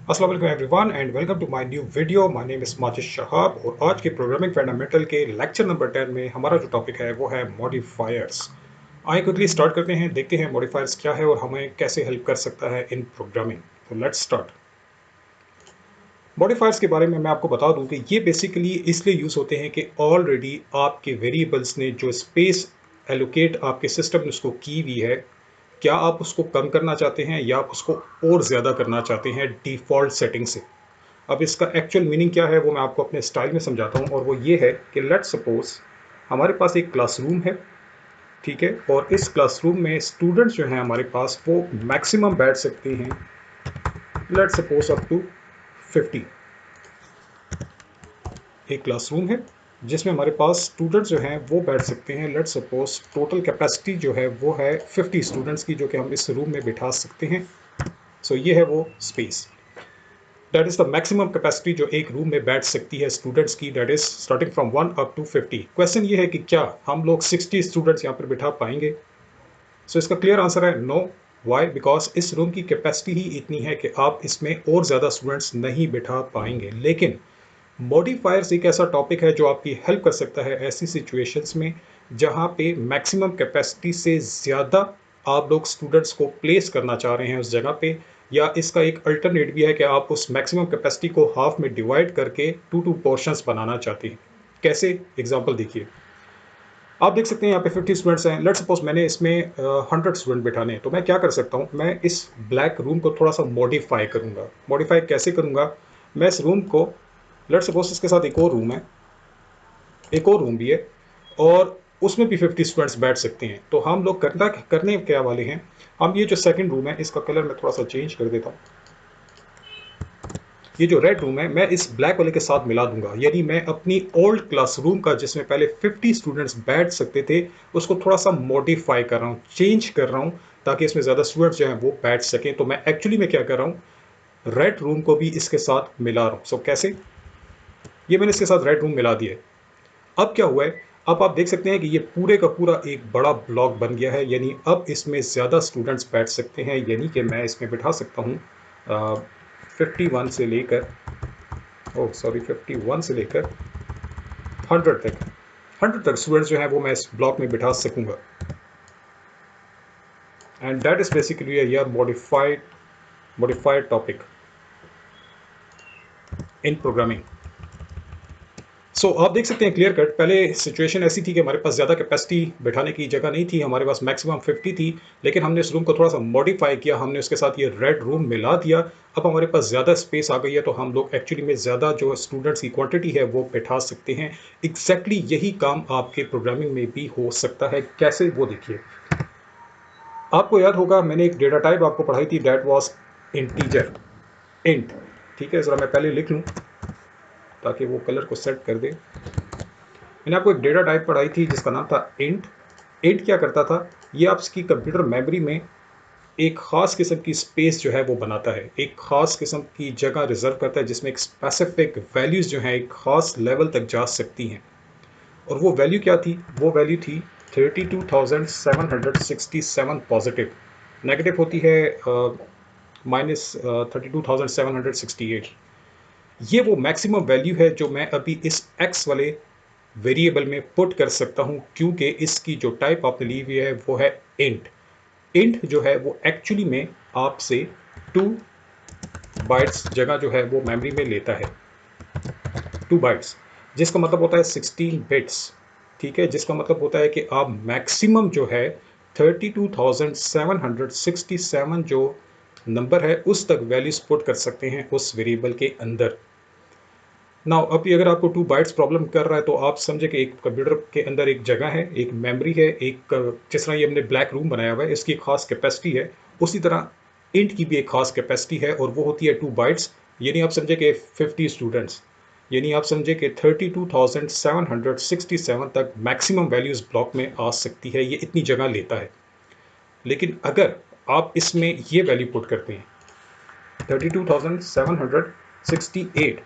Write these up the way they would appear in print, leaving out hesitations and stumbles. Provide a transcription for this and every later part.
अस्सलाम वालेकुम everyone and welcome to my new video. My name is Majid Shahab और आज के प्रोग्रामिंग फंडामेंटल के लेक्चर नंबर 10 में हमारा जो टॉपिक है वो है मॉडिफायर्स। आइए क्विकली स्टार्ट करते हैं, देखते हैं मॉडिफायर्स क्या है और हमें कैसे हेल्प कर सकता है इन प्रोग्रामिंग। तो लेट्स स्टार्ट। मॉडिफायर्स के बारे में मैं आपको बता दूं कि ये बेसिकली इसलिए यूज़ होते हैं कि ऑलरेडी आपके वेरिएबल्स ने जो स्पेस एलोकेट आपके सिस्टम ने उसको की हुई है, क्या आप उसको कम करना चाहते हैं या आप उसको और ज़्यादा करना चाहते हैं डिफ़ॉल्ट सेटिंग से। अब इसका एक्चुअल मीनिंग क्या है वो मैं आपको अपने स्टाइल में समझाता हूँ, और वो ये है कि लेट्स सपोज हमारे पास एक क्लासरूम है, ठीक है, और इस क्लासरूम में स्टूडेंट्स जो हैं हमारे पास वो मैक्सिमम बैठ सकते हैं, लेट्स सपोज अप टू 50। एक क्लासरूम है जिसमें हमारे पास स्टूडेंट्स जो हैं वो बैठ सकते हैं, लेट्स सपोज टोटल कैपेसिटी जो है वो है 50 स्टूडेंट्स की, जो कि हम इस रूम में बिठा सकते हैं। सो ये है वो space, that is the maximum capacity जो एक रूम में बैठ सकती है स्टूडेंट्स की, that is starting from 1 up to 50। Question ये है कि क्या हम लोग 60 स्टूडेंट्स यहाँ पर बिठा पाएंगे। सो इसका क्लियर आंसर है नो। वाई? बिकॉज इस रूम की कैपेसिटी ही इतनी है कि आप इसमें और ज़्यादा स्टूडेंट्स नहीं बिठा पाएंगे। लेकिन मॉडिफायर्स एक ऐसा टॉपिक है जो आपकी हेल्प कर सकता है ऐसी सिचुएशंस में जहाँ पे मैक्सिमम कैपेसिटी से ज़्यादा आप लोग स्टूडेंट्स को प्लेस करना चाह रहे हैं उस जगह पे, या इसका एक अल्टरनेट भी है कि आप उस मैक्सिमम कैपेसिटी को हाफ में डिवाइड करके टू पोर्शंस बनाना चाहते हैं। कैसे? एग्जांपल देखिए, आप देख सकते हैं यहाँ पे 50 स्टूडेंट्स हैं। लेट्स सपोज मैंने इसमें 100 स्टूडेंट बिठाने हैं, तो मैं क्या कर सकता हूँ, मैं इस ब्लैक रूम को थोड़ा सा मॉडिफाई करूँगा। मॉडिफाई कैसे करूँगा? मैं इस रूम को, लेट्स सपोज इसके साथ एक और रूम है, एक और रूम भी है, और उसमें भी 50 स्टूडेंट्स बैठ सकते हैं। तो हम लोग करने क्या वाले हैं, हम ये जो सेकंड रूम है इसका कलर मैं थोड़ा सा चेंज कर देता हूँ। ये जो रेड रूम है मैं इस ब्लैक वाले के साथ मिला दूंगा, यानी मैं अपनी ओल्ड क्लासरूम का जिसमें पहले 50 स्टूडेंट्स बैठ सकते थे उसको थोड़ा सा मॉडिफाई कर रहा हूँ, चेंज कर रहा हूँ, ताकि इसमें ज़्यादा स्टूडेंट्स जो हैं वो बैठ सकें। तो मैं एक्चुअली में क्या कर रहा हूँ, रेड रूम को भी इसके साथ मिला रहा हूँ। सो कैसे? ये मैंने इसके साथ रेड रूम मिला दिया है। अब क्या हुआ है, अब आप देख सकते हैं कि ये पूरे का पूरा एक बड़ा ब्लॉक बन गया है, यानी अब इसमें ज़्यादा स्टूडेंट्स बैठ सकते हैं, यानी कि मैं इसमें बिठा सकता हूँ 51 से लेकर, ओह सॉरी 51 से लेकर 100 तक, 100 तक स्टूडेंट्स जो हैं वो मैं इस ब्लॉक में बिठा सकूंगा। एंड दैट इज बेसिकली यार मॉडिफाइड टॉपिक इन प्रोग्रामिंग। सो आप देख सकते हैं क्लियर कट, पहले सिचुएशन ऐसी थी कि हमारे पास ज़्यादा कैपेसिटी बैठाने की जगह नहीं थी, हमारे पास मैक्सिमम 50 थी, लेकिन हमने इस रूम को थोड़ा सा मॉडिफाई किया, हमने उसके साथ ये रेड रूम मिला दिया। अब हमारे पास ज़्यादा स्पेस आ गई है, तो हम लोग एक्चुअली में ज़्यादा जो स्टूडेंट्स की क्वांटिटी है वो बैठा सकते हैं। एग्जैक्टली यही काम आपके प्रोग्रामिंग में भी हो सकता है। कैसे? वो देखिए, आपको याद होगा मैंने एक डेटा टाइप आपको पढ़ाई थी, दैट वॉज इंटीजर, इंट। ठीक है, ज़रा मैं पहले लिख लूँ ताकि वो कलर को सेट कर दे। मैंने आपको एक डेटा टाइप पढ़ाई थी जिसका नाम था इंट। इंट क्या करता था, ये आपकी कंप्यूटर मेमोरी में एक ख़ास किस्म की स्पेस जो है वो बनाता है, एक ख़ास किस्म की जगह रिजर्व करता है जिसमें एक स्पेसिफिक वैल्यूज़ जो हैं एक ख़ास लेवल तक जा सकती हैं। और वो वैल्यू क्या थी? वो वैल्यू थी 32,767 पॉजिटिव, नेगेटिव होती है -32,768। ये वो मैक्सिमम वैल्यू है जो मैं अभी इस एक्स वाले वेरिएबल में पुट कर सकता हूं, क्योंकि इसकी जो टाइप आपने ली हुई है वो है इंट। इंट जो है वो एक्चुअली में आपसे 2 बाइट्स जगह जो है वो मेमोरी में लेता है, 2 बाइट्स, जिसका मतलब होता है 16 बिट्स। ठीक है, जिसका मतलब होता है कि आप मैक्सिमम जो है 32,767 जो नंबर है उस तक वैल्यूज पुट कर सकते हैं उस वेरिएबल के अंदर। नाउ अभी अगर आपको 2 बाइट्स प्रॉब्लम कर रहा है तो आप समझे कि एक कंप्यूटर के अंदर एक जगह है, एक मेमोरी है, एक जिस तरह ये हमने ब्लैक रूम बनाया हुआ है इसकी एक खास कैपेसिटी है, उसी तरह इंट की भी एक खास कैपेसिटी है और वो होती है 2 बाइट्स। यानी आप समझे कि 50 स्टूडेंट्स, यानी आप समझे कि 32,767 तक मैक्सिमम वैल्यूज ब्लॉक में आ सकती है, ये इतनी जगह लेता है। लेकिन अगर आप इसमें ये वैल्यू पुट करते हैं 32,768,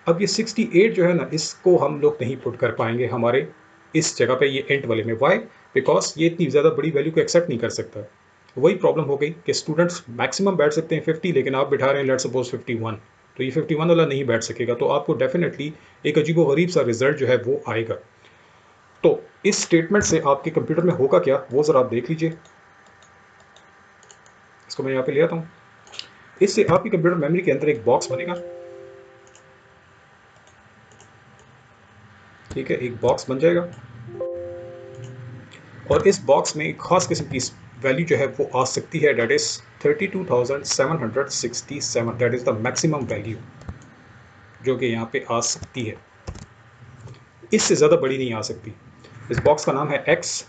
अब ये 68 जो है ना इसको हम लोग नहीं पुट कर पाएंगे हमारे इस जगह पे, ये इंट वाले में। वाई? बिकॉज ये इतनी ज़्यादा बड़ी वैल्यू को एक्सेप्ट नहीं कर सकता। वही प्रॉब्लम हो गई कि स्टूडेंट्स मैक्सिमम बैठ सकते हैं 50, लेकिन आप बिठा रहे हैं लेट्स सपोज 51, तो ये 51 वाला नहीं बैठ सकेगा, तो आपको डेफिनेटली एक अजीबोगरीब सा रिजल्ट जो है वो आएगा। तो इस स्टेटमेंट से आपके कंप्यूटर में होगा क्या, वो ज़रा आप देख लीजिए। इसको मैं यहाँ पे ले आता हूँ। इससे आपकी कंप्यूटर मेमोरी के अंदर एक बॉक्स बनेगा, ठीक है, एक बॉक्स बन जाएगा, और इस बॉक्स में एक खास किस्म की वैल्यू जो है वो आ सकती है, that is 32,767, that is the maximum value जो कि यहाँ पे आ सकती है, इससे ज़्यादा बड़ी नहीं आ सकती। इस बॉक्स का नाम है एक्स,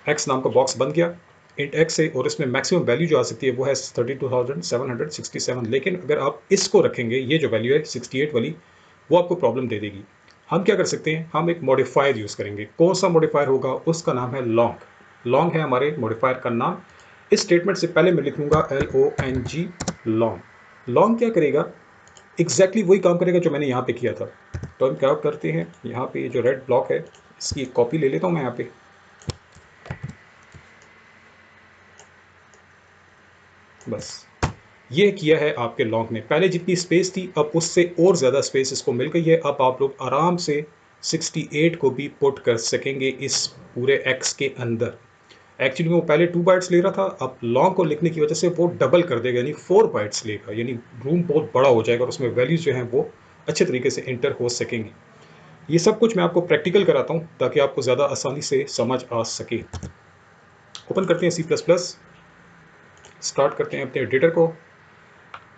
एक्स नाम का बॉक्स बन गया इंट एक्स से, और इसमें मैक्सिमम वैल्यू जो आ सकती है वो है 32,767, लेकिन अगर आप इसको रखेंगे, ये जो वैल्यू है 68 वाली, वो आपको प्रॉब्लम दे देगी। हम क्या कर सकते हैं, हम एक मॉडिफायर यूज़ करेंगे। कौन सा मॉडिफायर होगा, उसका नाम है लॉन्ग। लॉन्ग है हमारे मॉडिफायर का नाम। इस स्टेटमेंट से पहले मैं लिखूंगा LONG, लॉन्ग। लॉन्ग क्या करेगा, एग्जैक्टली वही काम करेगा जो मैंने यहाँ पे किया था। तो हम क्या करते हैं, यहाँ पे जो रेड ब्लॉक है इसकी एक कॉपी ले लेता हूँ मैं यहाँ पे, बस ये किया है आपके लॉन्ग ने। पहले जितनी स्पेस थी अब उससे और ज़्यादा स्पेस इसको मिल गई है। अब आप लोग आराम से 68 को भी पुट कर सकेंगे इस पूरे एक्स के अंदर। एक्चुअली वो पहले 2 बाइट्स ले रहा था, अब लॉन्ग को लिखने की वजह से वो डबल कर देगा, यानी 4 बाइट्स लेगा, यानी रूम बहुत बड़ा हो जाएगा और उसमें वैल्यूज़ जो हैं वो अच्छे तरीके से इंटर हो सकेंगी। ये सब कुछ मैं आपको प्रैक्टिकल कराता हूँ ताकि आपको ज़्यादा आसानी से समझ आ सके। ओपन करते हैं C++, स्टार्ट करते हैं अपने एडिटर को।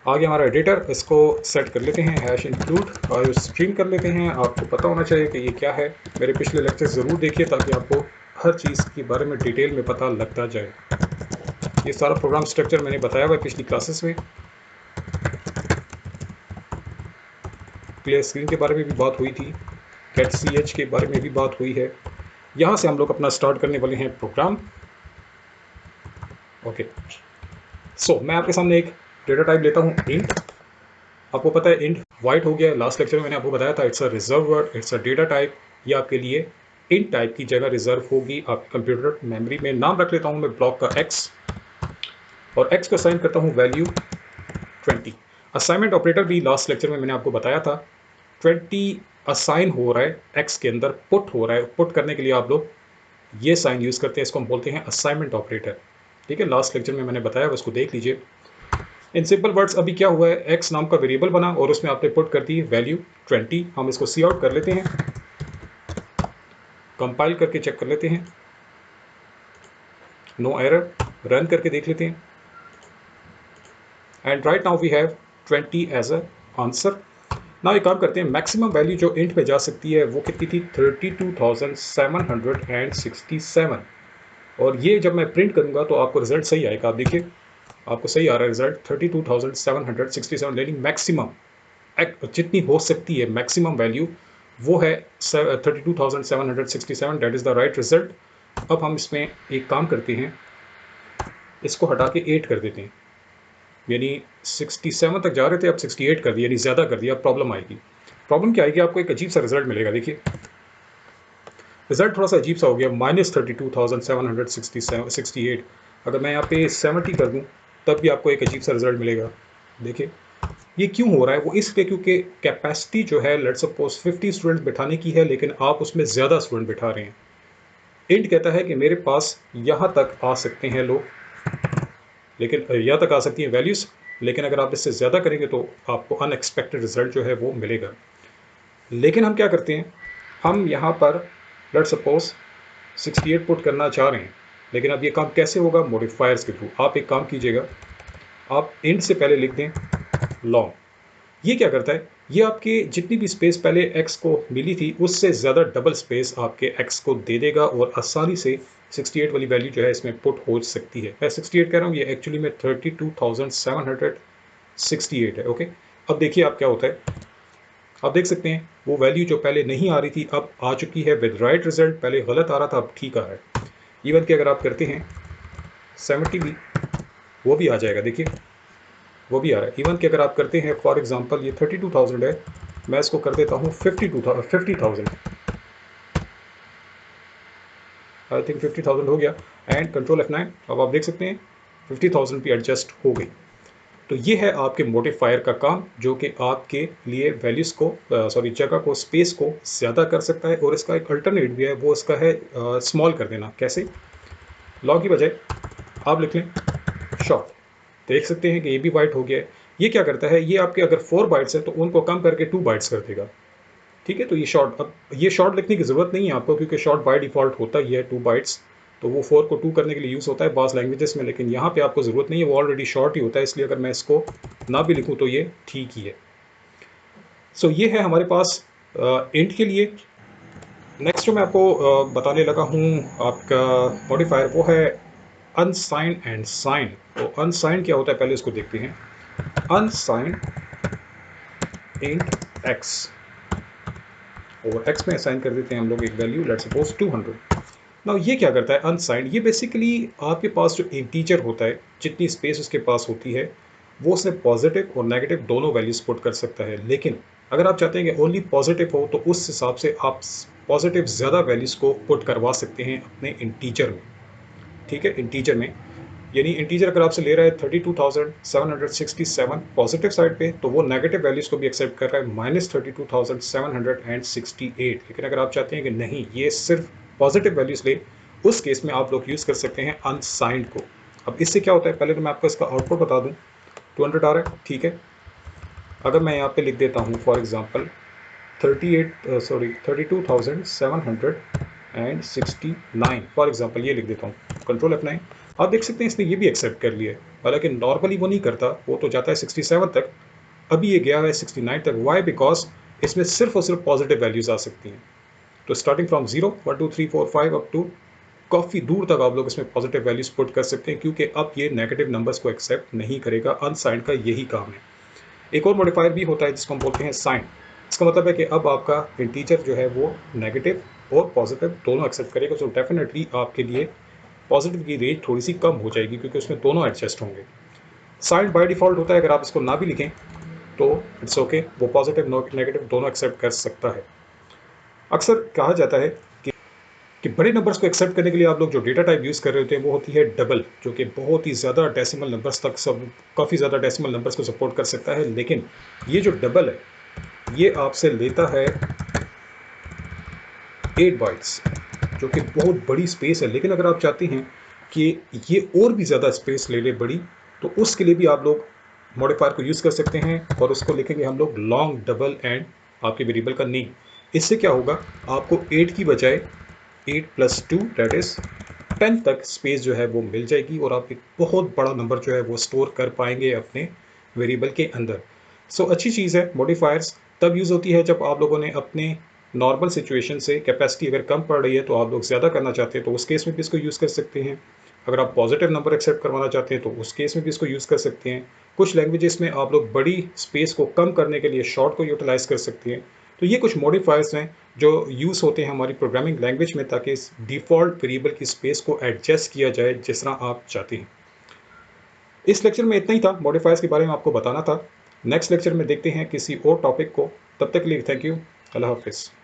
आगे हमारा एडिटर, इसको सेट कर लेते हैं हैश इंक्लूड और स्ट्रीम कर लेते हैं। आपको पता होना चाहिए कि ये क्या है। मेरे पिछले लेक्चर ज़रूर देखिए ताकि आपको हर चीज़ के बारे में डिटेल में पता लगता जाए। ये सारा प्रोग्राम स्ट्रक्चर मैंने बताया हुआ है पिछली क्लासेस में। क्लियर स्क्रीन के बारे में भी बात हुई थी, getch के बारे में भी बात हुई है। यहाँ से हम लोग अपना स्टार्ट करने वाले हैं प्रोग्राम। ओके, सो मैं आपके सामने एक डेटा टाइप लेता हूँ इंट। आपको पता है इंट वाइट हो गया। लास्ट लेक्चर में मैंने आपको बताया था it's a reserve word, it's a data type. ये आपके लिए इंट टाइप की जगह रिजर्व होगी आपकी कंप्यूटर मेमोरी में। नाम रख लेता हूँ मैं ब्लॉक का एक्स, और एक्स को असाइन करता हूँ वैल्यू 20। असाइनमेंट ऑपरेटर भी लास्ट लेक्चर में मैंने आपको बताया था। 20 असाइन हो रहा है एक्स के अंदर, पुट हो रहा है। पुट करने के लिए आप लोग ये साइन यूज़ करते हैं, इसको हम बोलते हैं असाइनमेंट ऑपरेटर। ठीक है, लास्ट लेक्चर में मैंने बताया, उसको देख लीजिए। इन सिंपल वर्ड्स अभी क्या हुआ है, एक्स नाम का वेरिएबल बना और उसमें आपने पुट कर दी वैल्यू 20। हम इसको सी आउट कर लेते हैं, कंपाइल करके चेक कर लेते हैं, नो एरर। रन करके देख लेते हैं, and right now we have 20 as a answer. ना एक काम करते हैं, मैक्सिमम वैल्यू जो इंट पे जा सकती है वो कितनी थी, 32,767। और ये जब मैं प्रिंट करूंगा तो आपको रिजल्ट सही आएगा। आप देखिए आपको सही आ रहा है रिजल्ट 32,767, लेकिन मैक्सिमम जितनी हो सकती है मैक्सिमम वैल्यू वो है 32,767, that is the right result. अब हम इसमें एक काम करते हैं, इसको हटा के 8 कर देते हैं, यानी 67 तक जा रहे थे अब 68 कर दिया, यानी ज़्यादा कर दिया। अब प्रॉब्लम आएगी। प्रॉब्लम क्या आएगी, आपको एक अजीब सा रिजल्ट मिलेगा। देखिए रिजल्ट थोड़ा सा अजीब सा हो गया, -32,768। अगर मैं यहाँ पे 70 कर दूँ तब भी आपको एक अजीब सा रिजल्ट मिलेगा। देखिए ये क्यों हो रहा है, वो इसलिए क्योंकि कैपेसिटी जो है लेट्स सपोज 50 स्टूडेंट बिठाने की है, लेकिन आप उसमें ज़्यादा स्टूडेंट बिठा रहे हैं। इंट कहता है कि मेरे पास यहाँ तक आ सकते हैं लोग, लेकिन यहाँ तक आ सकती हैं वैल्यूज़, लेकिन अगर आप इससे ज़्यादा करेंगे तो आपको अनएक्सपेक्टेड रिजल्ट जो है वो मिलेगा। लेकिन हम क्या करते हैं, हम यहाँ पर लेट्स सपोज 68 पुट करना चाह रहे हैं, लेकिन अब ये काम कैसे होगा, मॉडिफायर्स के थ्रू। आप एक काम कीजिएगा, आप इंट से पहले लिख दें लॉन्ग। ये क्या करता है, ये आपकी जितनी भी स्पेस पहले एक्स को मिली थी उससे ज़्यादा डबल स्पेस आपके एक्स को दे देगा, और आसानी से 68 वाली वैल्यू जो है इसमें पुट हो सकती है। मैं 68 कह रहा हूँ, ये एक्चुअली में 32,768 है। ओके, अब देखिए आप क्या होता है, आप देख सकते हैं वो वैल्यू जो पहले नहीं आ रही थी अब आ चुकी है विद राइट रिजल्ट। पहले गलत आ रहा था, अब ठीक आ रहा है। इवन कि अगर आप करते हैं 70 भी, वो भी आ जाएगा। देखिए वो भी आ रहा है। इवन कि अगर आप करते हैं फॉर एग्जांपल ये 32,000 है, मैं इसको कर देता हूँ 50,000। आई थिंक 50,000 हो गया एंड कंट्रोल F9। अब आप देख सकते हैं 50,000 भी एडजस्ट हो गई। तो ये है आपके मॉडिफायर का काम, जो कि आपके लिए वैल्यूज़ को जगह को, स्पेस को ज़्यादा कर सकता है। और इसका एक अल्टरनेट भी है, वो इसका है स्मॉल कर देना। कैसे? लॉ की बजाय आप लिख लें शॉर्ट। देख सकते हैं कि ये भी बाइट हो गया है। ये क्या करता है, ये आपके अगर 4 बाइट्स है तो उनको कम करके 2 बाइट्स कर देगा। ठीक है, तो ये शॉर्ट, अब ये शॉर्ट लिखने की ज़रूरत नहीं है आपको, क्योंकि शॉर्ट बाय डिफ़ॉल्ट होता ही है 2 बाइट्स। तो वो 4 को 2 करने के लिए यूज़ होता है बास लैंग्वेजेस में, लेकिन यहाँ पे आपको ज़रूरत नहीं है, वो ऑलरेडी शॉर्ट ही होता है। इसलिए अगर मैं इसको ना भी लिखूँ तो ये ठीक ही है। सो ये है हमारे पास इंट के लिए। नेक्स्ट जो मैं आपको बताने लगा हूँ आपका मॉडिफायर, वो है अनसाइन एंड साइन। तो अनसाइन क्या होता है, पहले इसको देखते हैं। अनसाइन इंट एक्स, और x में असाइन कर देते हैं हम लोग एक वैल्यू, लेट्स सपोज 200। नाउ ये क्या करता है अनसाइंड, ये बेसिकली आपके पास जो इंटीजर होता है, जितनी स्पेस उसके पास होती है, वो उसने पॉजिटिव और नेगेटिव दोनों वैल्यूज पुट कर सकता है। लेकिन अगर आप चाहते हैं कि ओनली पॉजिटिव हो, तो उस हिसाब से आप पॉजिटिव ज़्यादा वैल्यूज़ को पुट करवा सकते हैं अपने इंटीजर में। ठीक है, इंटीजर में, यानी इंटीजर अगर आपसे ले रहा है 32,767 पॉजिटिव साइड पे, तो वो नेगेटिव वैल्यूज़ को भी एक्सेप्ट कर रहा है -32,768। लेकिन अगर आप चाहते हैं कि नहीं, ये सिर्फ पॉजिटिव वैल्यूज़ ले, उस केस में आप लोग यूज़ कर सकते हैं अनसाइंड को। अब इससे क्या होता है, पहले तो मैं आपको इसका आउटपुट बता दूँ। 200 आ रहा है, ठीक है। अगर मैं यहाँ पे लिख देता हूँ फॉर एग्जांपल 32,769 फॉर एग्जांपल, ये लिख देता हूँ, कंट्रोल F9। आप देख सकते हैं इसने ये भी एक्सेप्ट कर लिया है। हालांकि नॉर्मली वो नहीं करता, वो तो जाता है 67 तक, अभी ये गया है 69 तक। वाई? बिकॉज इसमें सिर्फ और सिर्फ पॉजिटिव वैल्यूज आ सकती हैं। तो स्टार्टिंग फ्रॉम 0 1 2 3 4 5 अप टू काफ़ी दूर तक आप लोग इसमें पॉजिटिव वैल्यूज पुट कर सकते हैं, क्योंकि अब ये नेगेटिव नंबर्स को एक्सेप्ट नहीं करेगा। अनसाइंड का यही काम है। एक और मॉडिफायर भी होता है जिसको हम बोलते हैं साइन। इसका मतलब है कि अब आपका इंटीजर जो है वो नेगेटिव और पॉजिटिव दोनों एक्सेप्ट करेगा। तो डेफिनेटली आपके लिए पॉजिटिव की रेंज थोड़ी सी कम हो जाएगी, क्योंकि उसमें दोनों एडजस्ट होंगे। साइन बाय डिफ़ॉल्ट होता है, अगर आप इसको ना भी लिखें तो इट्स ओके, वो पॉजिटिव नेगेटिव दोनों एक्सेप्ट कर सकता है। अक्सर कहा जाता है कि बड़े नंबर्स को एक्सेप्ट करने के लिए आप लोग जो डेटा टाइप यूज़ कर रहे होते हैं वो होती है डबल, जो कि बहुत ही ज़्यादा डेसिमल नंबर्स तक, काफ़ी ज़्यादा डेसिमल नंबर्स को सपोर्ट कर सकता है। लेकिन ये जो डबल है, ये आपसे लेता है 8 बाइट्स, जो कि बहुत बड़ी स्पेस है। लेकिन अगर आप चाहते हैं कि ये और भी ज़्यादा स्पेस ले ले बड़ी, तो उसके लिए भी आप लोग मॉडिफायर को यूज़ कर सकते हैं, और उसको लिखेंगे हम लोग लॉन्ग डबल एंड आपके वेरिएबल का नेम। इससे क्या होगा, आपको 8 की बजाय 8 + 2 दैट इज़ 10 तक स्पेस जो है वो मिल जाएगी, और आप एक बहुत बड़ा नंबर जो है वो स्टोर कर पाएंगे अपने वेरिएबल के अंदर। सो अच्छी चीज़ है। मॉडिफायर्स तब यूज़ होती है जब आप लोगों ने अपने नॉर्मल सिचुएशन से कैपेसिटी अगर कम पड़ रही है, तो आप लोग ज़्यादा करना चाहते हैं, तो उस केस में भी इसको यूज़ कर सकते हैं। अगर आप पॉजिटिव नंबर एक्सेप्ट करवाना चाहते हैं, तो उस केस में भी इसको यूज़ कर सकते हैं। कुछ लैंग्वेजेस में आप लोग बड़ी स्पेस को कम करने के लिए शॉर्ट को यूटिलाइज़ कर सकते हैं। तो ये कुछ मॉडिफायर्स हैं जो यूज़ होते हैं हमारी प्रोग्रामिंग लैंग्वेज में, ताकि इस डिफ़ॉल्ट वेरिएबल की स्पेस को एडजस्ट किया जाए जिस तरह आप चाहते हैं। इस लेक्चर में इतना ही था, मॉडिफायर्स के बारे में आपको बताना था। नेक्स्ट लेक्चर में देखते हैं किसी और टॉपिक को। तब तक के लिए थैंक यू। अल्लाह हाफिज़।